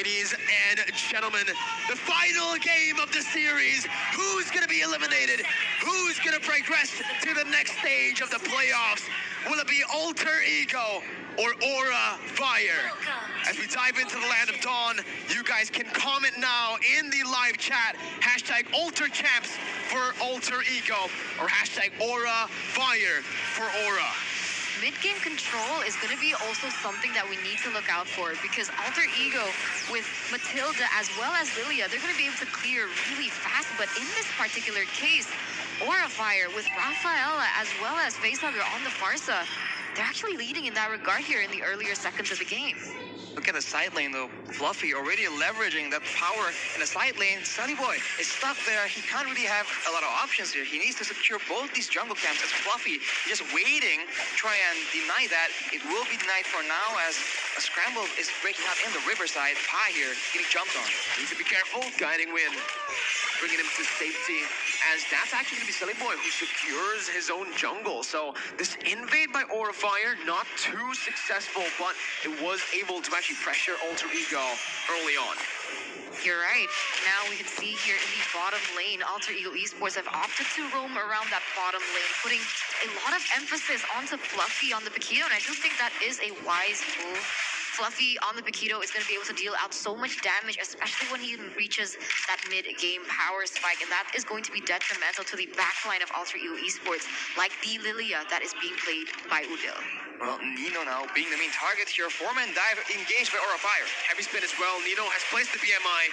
Ladies and gentlemen, the final game of the series. Who's going to be eliminated? Who's going to progress to the next stage of the playoffs? Will it be Alter Ego or Aura Fire? As we dive into the Land of Dawn, you guys can comment now in the live chat. Hashtag AlterChamps for Alter Ego or hashtag Aura Fire for Aura. Mid-game control is going to be also something that we need to look out for, because Alter Ego with Matilda as well as Lilia, they're going to be able to clear really fast. But in this particular case, Aura Fire with Rafaela as well as Facehugger on the Farsa, they're actually leading in that regard here in the earlier seconds of the game. Look at the side lane though. Fluffy already leveraging that power in the side lane. Sunny Boy is stuck there. He can't really have a lot of options here. He needs to secure both these jungle camps. As Fluffy just waiting, try and deny that. It will be denied for now as a scramble is breaking out in the riverside. Pi here getting jumped on. Needs to be careful. Guiding Wind, bringing him to safety, as that's actually going to be Sunny Boy who secures his own jungle. So this invade by Aura Fire, not too successful, but it was able to actually pressure Alter Ego early on. You're right. Now we can see here in the bottom lane, Alter Ego Esports have opted to roam around that bottom lane, putting a lot of emphasis onto Fluffy on the Paquito, and I do think that is a wise move. Fluffy on the Paquito is going to be able to deal out so much damage, especially when he reaches that mid-game power spike, and that is going to be detrimental to the backline of Alter Ego Esports, like the Lilia that is being played by Udil. Well, Nino now being the main target here. Foreman dive engaged by Aura Fire. Heavy spin as well. Nino has placed the BMI.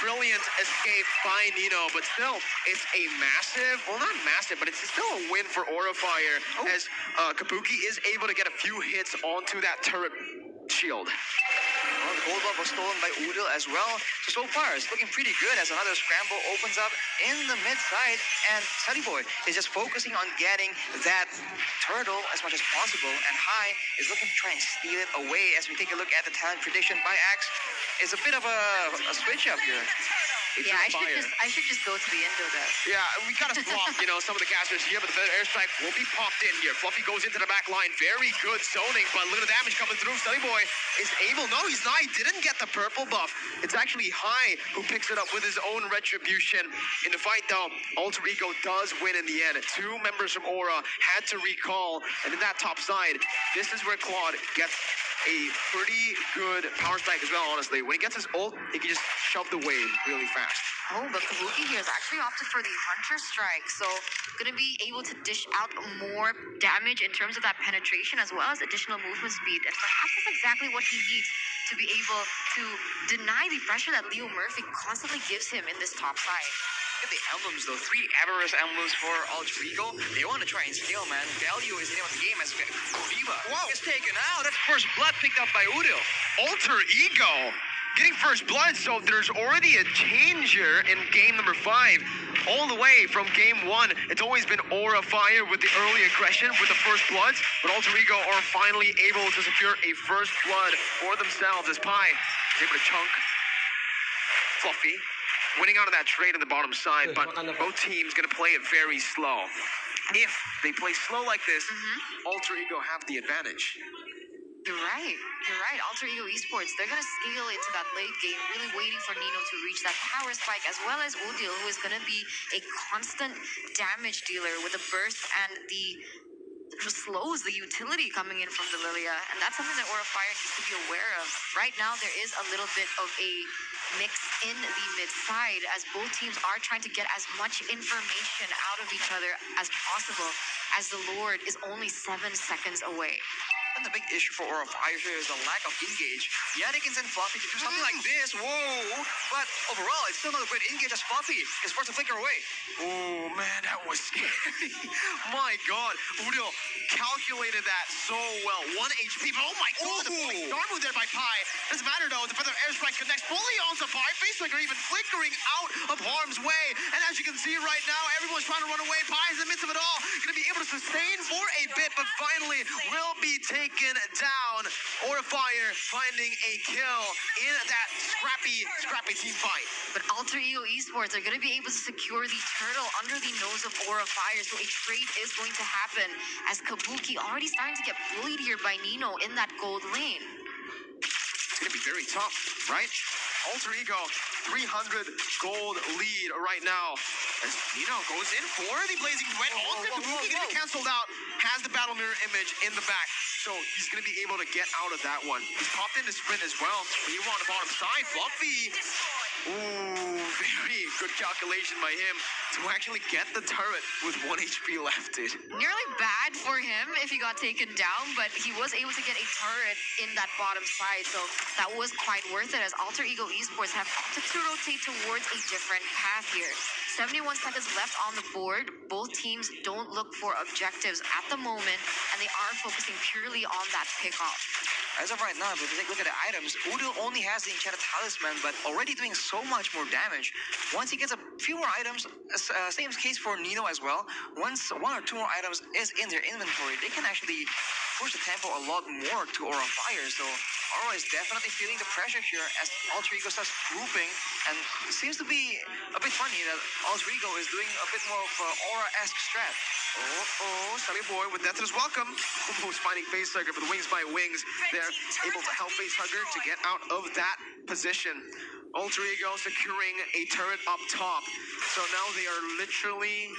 Brilliant escape by Nino, but still, it's a massive, well, not massive, but it's still a win for Aura Fire, as Kabuki is able to get a few hits onto that turret shield. Well, the gold buff was stolen by Udil as well. So far, it's looking pretty good as another scramble opens up in the mid side, and Sunny Boy is just focusing on getting that turtle as much as possible, and High is looking to try and steal it away. As we take a look at the talent prediction by Axe, it's a bit of a switch up here. Yeah, I should just go to the Indo there. Yeah, we gotta swap, some of the casters here, but the feather airstrike will be popped in here. Fluffy goes into the back line. Very good zoning, but look at the damage coming through. Sunny Boy is able. No, he's not. He didn't get the purple buff. It's actually High who picks it up with his own retribution. In the fight, though, Alter Ego does win in the end. Two members from Aura had to recall, and in that top side, this is where Claude gets a pretty good power spike as well, honestly. When he gets his ult, he can just shove the wave really fast. Oh, but Kabuki here has actually opted for the Hunter Strike, so going to be able to dish out more damage in terms of that penetration as well as additional movement speed, and perhaps that's exactly what he needs to be able to deny the pressure that Leo Murphy constantly gives him in this top side. Look at the emblems though, 3 Avarice emblems for Alter Ego. They want to try and steal, man. Value is the name of the game as Viva is taken out. That's first blood picked up by Udil. Alter Ego getting first blood, so there's already a change here in game number 5. All the way from game 1, it's always been Aura Fire with the early aggression with the first bloods, but Alter Ego are finally able to secure a first blood for themselves as Pi is able to chunk Fluffy, winning out of that trade on the bottom side, but both teams going to play it very slow. If they play slow like this, Alter Ego have the advantage. You're right. Alter Ego Esports, they're going to scale into that late game, really waiting for Nino to reach that power spike, as well as Udil, who is going to be a constant damage dealer with the burst and the slows, the utility coming in from the Lilia. And that's something that Aura Fire needs to be aware of. Right now, there is a little bit of a mix in the mid side, as both teams are trying to get as much information out of each other as possible, as the Lord is only 7 seconds away. And the big issue for Aura Fire here is the lack of engage. Yeah, they can send Fluffy to do something like this. Whoa! But overall, it's still not a great engage as Fluffy is forced to flicker away. Oh, man, that was scary. My God. Udil calculated that so well. 1 HP, but oh my God, the star move there by Pi. Doesn't matter, though. The feather airstrike connects fully onto Pi. Facehugger even flickering out of harm's way. And as you can see right now, everyone's trying to run away. Pi is in the midst of it all. Going to be able to sustain for a bit, but finally will be taken down. Aura Fire finding a kill in that scrappy team fight. But Alter Ego Esports are going to be able to secure the turtle under the nose of Aura Fire, so a trade is going to happen, as Kabuki already starting to get bullied here by Nino in that gold lane. It's going to be very tough, right? Alter Ego, 300 gold lead right now. As Nino goes in for the Blazing Duet. Also, Kabuki gonna get canceled out. Has the Battle Mirror image in the back. So he's going to be able to get out of that one. He's popped into sprint as well. Hero on the bottom side. Fluffy. Ooh, very good calculation by him to actually get the turret with 1 HP left, dude. Nearly bad for him if he got taken down, but he was able to get a turret in that bottom side, so that was quite worth it as Alter Ego Esports have opted to rotate towards a different path here. 71 seconds left on the board. Both teams don't look for objectives at the moment, and they are focusing purely on that pickoff. As of right now, if we take a look at the items, Udil only has the Enchanted Talisman, but already doing so much more damage. Once he gets a few more items, same case for Nino as well. Once 1 or 2 more items is in their inventory, they can actually push the tempo a lot more to Aura Fire. So Aura is definitely feeling the pressure here as Alter Ego starts grouping, and it seems to be a bit funny that Alter Ego is doing a bit more of an Aura-esque strat. Sunny Boy with Death is welcome. Almost finding Facehugger, but the Wings by Wings, they're able to help Facehugger to get out of that position. Alter Ego securing a turret up top. So now they are literally,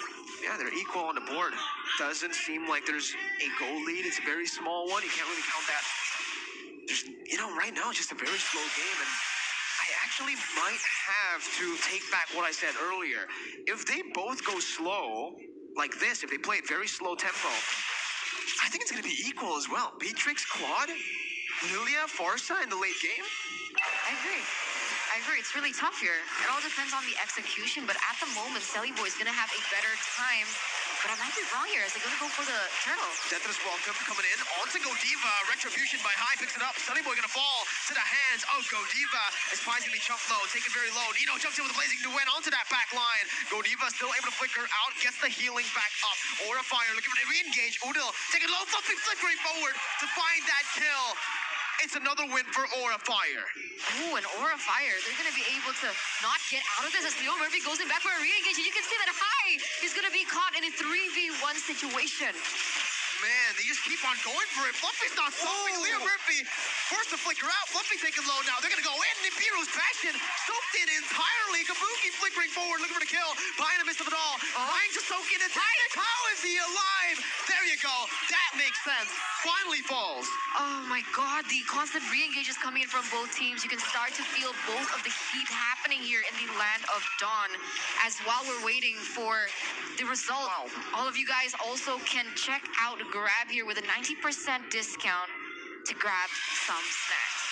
they're equal on the board. Doesn't seem like there's a goal lead. It's a very small one. You can't really count that. There's, right now it's just a very slow game, and I actually might have to take back what I said earlier. If they both go slow, like this, if they play it very slow tempo, I think it's going to be equal as well. Beatrix, Claude, Lilia, Farsa in the late game. I agree. It's really tough here. It all depends on the execution, but at the moment, Selly Boy is going to have a better time. But I might be wrong here. Is they going to go for the turtle? Death is welcome coming in. On to Godiva. Retribution by High picks it up. Sunny Boy going to fall to the hands of Godiva. As surprisingly jump low, take it very low. Nino jumps in with a Blazing Duet onto that back line. Godiva still able to flicker out, gets the healing back up. Aura Fire looking for the re-engage. Udil taking low, fluffy, flickering forward to find that kill. It's another win for Aura Fire. Ooh, and Aura Fire, they're going to be able to not get out of this as Leo Murphy goes in back for a re-engage. And you can see that High is going to be caught in a 3v1 situation. Man, they just keep on going for it. Fluffy's not stopping. Leo Murphy forced to flicker out. Fluffy taking low now. They're going to go in. Nibiru's passion soaked in entirely. Kabuki flickering forward, looking for the kill. Behind the midst of it all. Trying to soak in it. How is he alive? There you go. That makes sense. Finally falls. Oh my god, the constant re-engages coming in from both teams. You can start to feel both of the heat happening here in the land of Dawn. As while we're waiting for the result, all of you guys also can check out Grab here with a 90% discount to grab some snacks.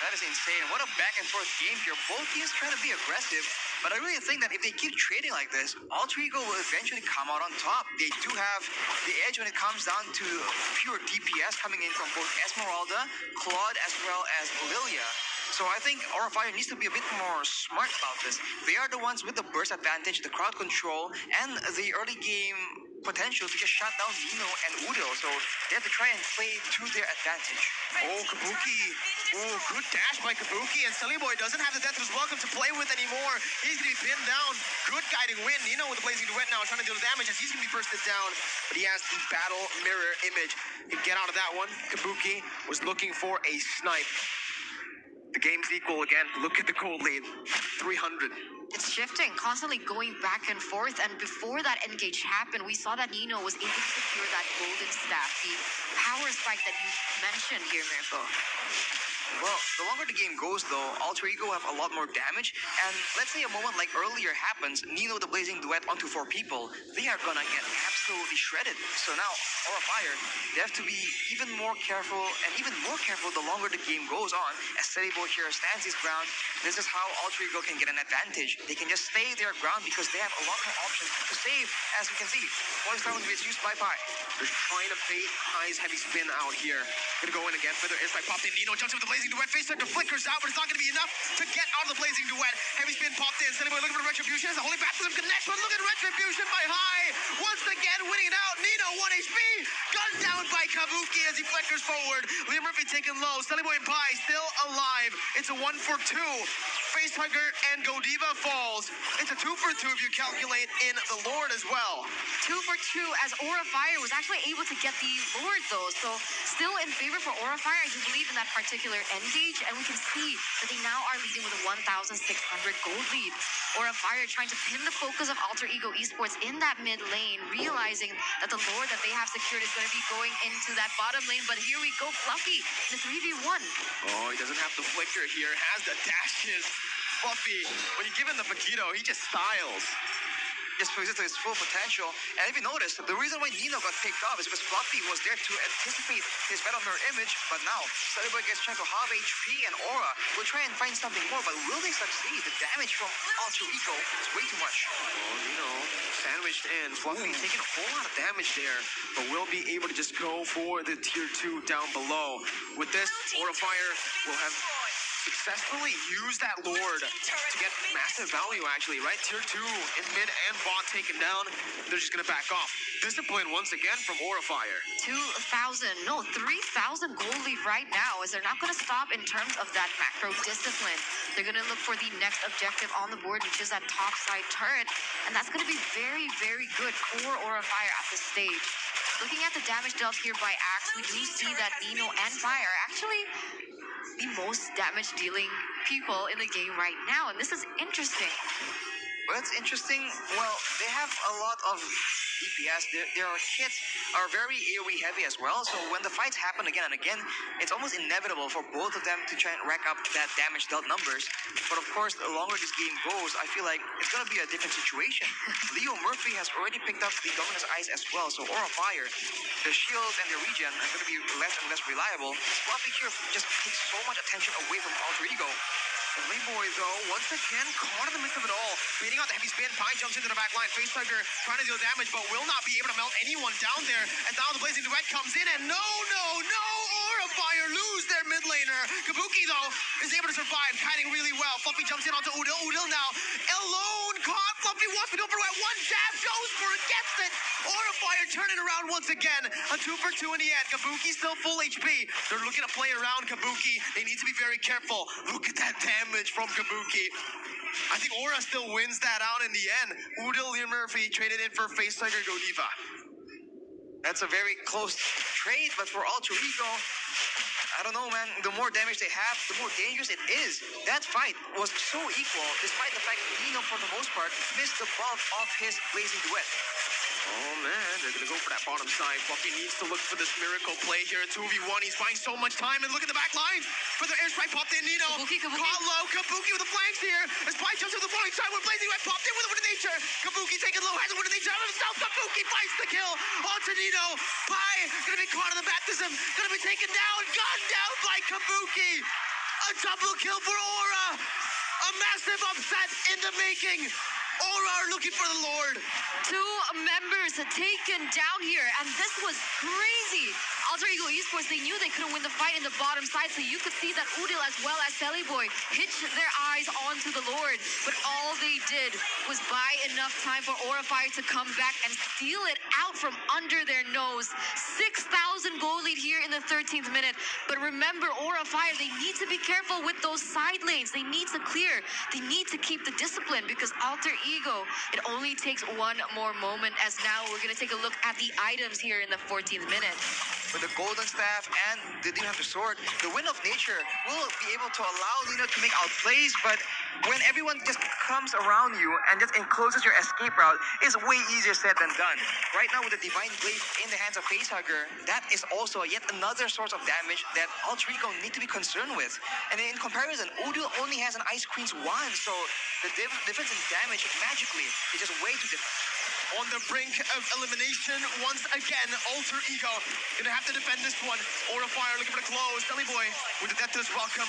That is insane. What a back and forth game here. Both teams trying to be aggressive, but I really think that if they keep trading like this, Alter Ego will eventually come out on top. They do have the edge when it comes down to pure DPS coming in from both Esmeralda, Claude, as well as Lilia. So I think Aura Fire needs to be a bit more smart about this. They are the ones with the burst advantage, the crowd control, and the early game potential to just shut down Nino and Udil. So they have to try and play to their advantage. Oh, Kabuki. Oh, good dash by Kabuki. And Selly Boy doesn't have the Death is welcome to play with anymore. He's going to be pinned down. Good guiding win. Nino with the Blazing Duet now trying to do the damage as he's going to be bursted down. But he has the Battle Mirror image. He can get out of that one. Kabuki was looking for a snipe. The game's equal again. Look at the gold lead. 300. It's shifting, constantly going back and forth. And before that engage happened, we saw that Nino was able to secure that golden staff, the power spike that you mentioned here, Mirko. Well, the longer the game goes, though, Alter Ego have a lot more damage. And let's say a moment like earlier happens, Nino the Blazing Duet onto 4 people, they are gonna get absolutely shredded. So now, Aura Fire, they have to be even more careful and even more careful the longer the game goes on. As Steady Boy here stands his ground, this is how Alter Ego can get an advantage. They can just stay their ground because they have a lot more options to save, as we can see. Voice Tower gets used by Pi. They're trying to bait High's heavy spin out here. Gonna go in again for their insight. Popped in. Nino jumps in with the Blazing Duet. Facehugger flickers out, but it's not gonna be enough to get out of the Blazing Duet. Heavy spin popped in. Steady Boy looking for the Retribution. As the Holy Baptism connects, but look at Retribution by High. Once again, winning it out. Nino, 1 HP. Gunned down by Kabuki as he flickers forward. Liam Murphy taken low. Steady Boy and Pi still alive. It's a 1-for-2. Facehugger and Godiva falls. It's a 2 for 2 if you calculate in the Lord as well. 2 for 2 as Aura Fire was actually able to get the Lord though. So still in favor for Aura Fire, I do believe in that particular engage. And we can see that they now are leading with a 1,600 gold lead. Aura Fire trying to pin the focus of Alter Ego Esports in that mid lane, realizing that the Lord that they have secured is going to be going into that bottom lane. But here we go, Fluffy in the 3v1. Oh, he doesn't have the flicker here. Has the dashes. Fluffy, when you give him the Paquito, he just styles. Just plays it to his full potential. And if you notice, the reason why Nino got picked off is because Fluffy was there to anticipate his battle mirror image, but now Celebrate gets trying to halve HP, and Aura will try and find something more, but will they succeed? The damage from Alter Ego is way too much. Oh, Nino sandwiched in. Fluffy taking a whole lot of damage there, but will be able to just go for the tier 2 down below. With this, Aura Fire will have successfully used that Lord to get massive value, actually, right? Tier 2 in mid and bot taken down. They're just going to back off. Discipline once again from Aura Fire. 3,000 gold lead right now, as they're not going to stop in terms of that macro discipline. They're going to look for the next objective on the board, which is that top side turret, and that's going to be very, very good for Aura Fire at this stage. Looking at the damage dealt here by Axe, we do see that Nino and Fire are actually the most damage dealing people in the game right now, and this is interesting. Well, it's interesting. Well, they have a lot of DPS. Their hits are very AoE heavy as well. So when the fights happen again and again, it's almost inevitable for both of them to try and rack up that damage dealt numbers. But of course, the longer this game goes, I feel like it's going to be a different situation. Leo Murphy has already picked up the Dominus Ice as well. So Aura Fire, the shields and the regen are going to be less and less reliable. Fluffy here just takes so much attention away from Alter Ego. Playboy, though, once again, caught in the midst of it all. Beating out the heavy spin, Pie jumps into the back line. Facehugger trying to deal damage, but will not be able to melt anyone down there. And now the Blazing Duet comes in, and no! Aura Fire lose their mid laner. Kabuki, though, is able to survive, kiting really well. Fluffy jumps in onto Udil. Udil now alone, caught. Fluffy wants to go for it. One jab, goes for it, gets it. Aura Fire turning around once again. A 2 for 2 in the end. Kabuki still full HP. They're looking to play around Kabuki. They need to be very careful. Look at that damage from Kabuki. I think Aura still wins that out in the end. Udil Murphy traded in for Facehugger Godiva. That's a very close trade, but for Alter Ego, I don't know, man. The more damage they have, the more dangerous it is. That fight was so equal, despite the fact that Nino, for the most part, missed the bulk of his Blazing Duet. Oh, man, they're going to go for that bottom side. Fluffy needs to look for this miracle play here. 2v1, he's buying so much time. And look at the back line. For the airstrike popped in, Nino. Kabuki. Caught low. Kabuki with the flanks here. As Pie jumps to the falling side with Blazing Duet popped in with a Wind of Nature. Kabuki taking low, has a Wind of Nature out of himself. Kabuki finds the kill. Onto Nino. Pie going to be caught in the baptism. Going to be taken down. Gunned down by Kabuki. A double kill for Aura. A massive upset in the making. Aura are looking for the Lord. 2 members taken down here, and this was crazy. Alter Ego Esports, they knew they couldn't win the fight in the bottom side, so you could see that Udil as well as Celeboy hitched their eyes onto the Lord, but all they did was buy enough time for Aura Fire to come back and steal it out from under their nose. 6,000 goal lead here in the 13th minute, but remember, Aura Fire, they need to be careful with those side lanes. They need to clear. They need to keep the discipline, because Alter Ego, it only takes one more moment, as now we're going to take a look at the items here in the 14th minute. With the golden staff and the Demon Hunter sword, the Wind of Nature will be able to allow Nino to make outplays, but when everyone just comes around you and just encloses your escape route, it's way easier said than done. Right now with the Divine Blade in the hands of Facehugger, that is also yet another source of damage that Alter Ego need to be concerned with. And in comparison, Udil only has an Ice Queen's wand, so the difference in damage magically is just way too different. On the brink of elimination once again, Alter Ego gonna have to defend this one. Aura Fire looking for the close. Boy with the death to his welcome.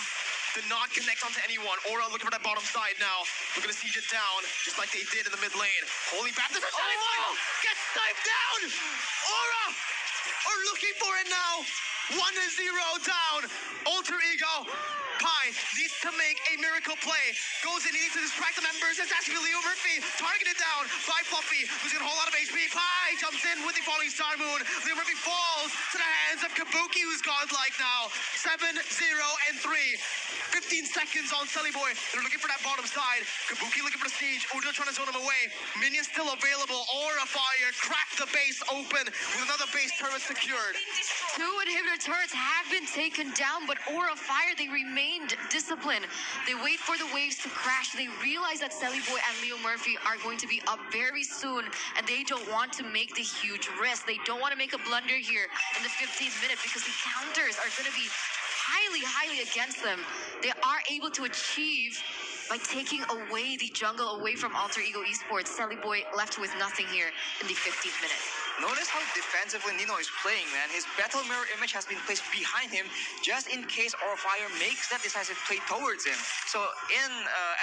Did not connect onto anyone. Aura looking for that bottom side now. Looking to siege it down, just like they did in the mid lane. Holy Baptist, Boy gets sniped down. Aura are looking for it now. 1-0 down. Alter Ego. Pi needs to make a miracle play. Goes in, he needs to distract the members. It's asking for Leo Murphy. Targeted down by Fluffy, who's got a whole lot of HP. Pi jumps in with the falling star moon. Leo Murphy falls to the hands of Kabuki, who's godlike now. 7-0 and 3. 15 seconds on Sully Boy. They're looking for that bottom side. Kabuki looking for the siege. Udo trying to zone him away. Minions still available. Aura Fire cracked the base open with another base turret secured. 2 inhibitor turrets have been taken down, but Aura Fire, they remained disciplined. They wait for the waves to crash. They realize that Sally Boy and Leo Murphy are going to be up very soon, and they don't want to make the huge risk. They don't want to make a blunder here in the 15th minute because the counters are going to be highly against them. They are able to achieve by taking away the jungle away from Alter Ego Esports. Sally Boy left with nothing here in the 15th minute. Notice how defensively Nino is playing, man. His battle mirror image has been placed behind him just in case Aura Fire makes that decisive play towards him. So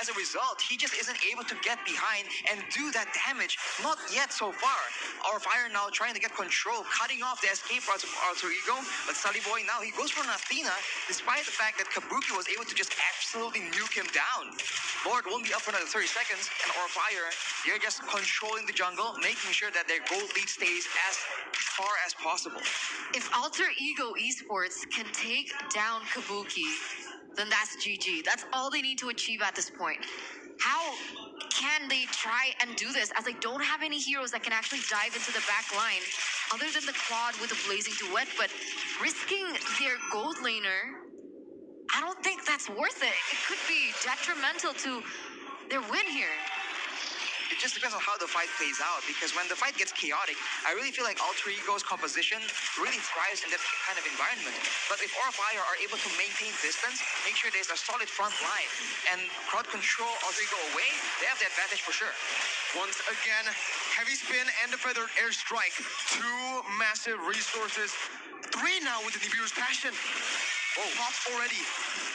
as a result, he just isn't able to get behind and do that damage. Not yet so far. Aura Fire now trying to get control, cutting off the escape routes of Alter Ego. But Sully Boy now, he goes for an Athena, despite the fact that Kabuki was able to just absolutely nuke him down. Lord won't be up for another 30 seconds, and Aura Fire, they're just controlling the jungle, making sure that their gold lead stays as far as possible. If Alter Ego Esports can take down Kabuki, then that's GG. That's all they need to achieve at this point. How can they try and do this as they don't have any heroes that can actually dive into the back line other than the Claude with a Blazing Duet, but risking their gold laner, I don't think that's worth it. It could be detrimental to their win here. It just depends on how the fight plays out, because when the fight gets chaotic, I really feel like Alter Ego's composition really thrives in that kind of environment. But if Aura Fire are able to maintain distance, make sure there's a solid front line, and crowd control Alter Ego away, they have the advantage for sure. Once again, heavy spin and a feathered airstrike. 2 massive resources. 3 now with the Nibiru's Passion. Oh, pops already.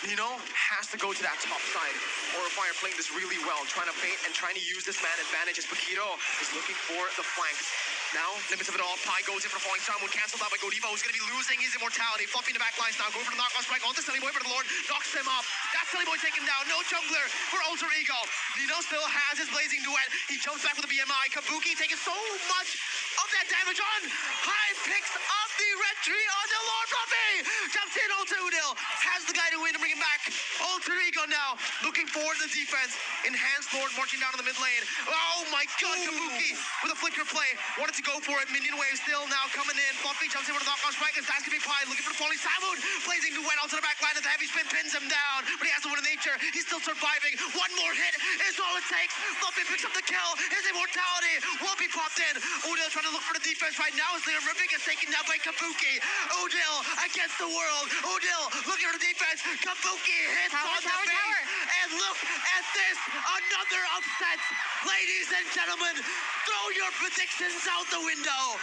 Nino has to go to that top side. Aura Fire playing this really well, trying to bait and trying to use this man advantage as Paquito is looking for the flanks. Now, limits of it all. Pi goes in for falling star moon, cancelled out by Godiva, who's going to be losing his immortality. Fluffy in the back lines now, going for the knockout strike onto Silly Boy, but the Lord knocks him off. That's Silly Boy taken down. No jungler for Alter Ego. Nino still has his Blazing Duet. He jumps back with the BMI. Kabuki taking so much of that damage on. Pi picks up the red tree on the Lord Fluffy. Jumps in, Alter Udil has the guy to win and bring him back. Alter Ego now looking for the defense. Enhanced Lord marching down in the mid lane. Oh my god, Kabuki with a flicker play. Wanted to go for it. Minion wave still now coming in. Fluffy jumps in with a knockout strike. That's going to be Pi looking for the falling Salmon. Blazing Duet onto the back line as the heavy spin pins him down. But he has the win of nature. He's still surviving. One more hit is all it takes. Fluffy picks up the kill. His immortality will be popped in. Udil trying to look for the defense right now as Leo Murphy gets taken down by Kabuki. Udil against the world. Udil looking for the defense. Kabuki hits on the base. And look at this. Another upset. Ladies and gentlemen, throw your predictions out the window.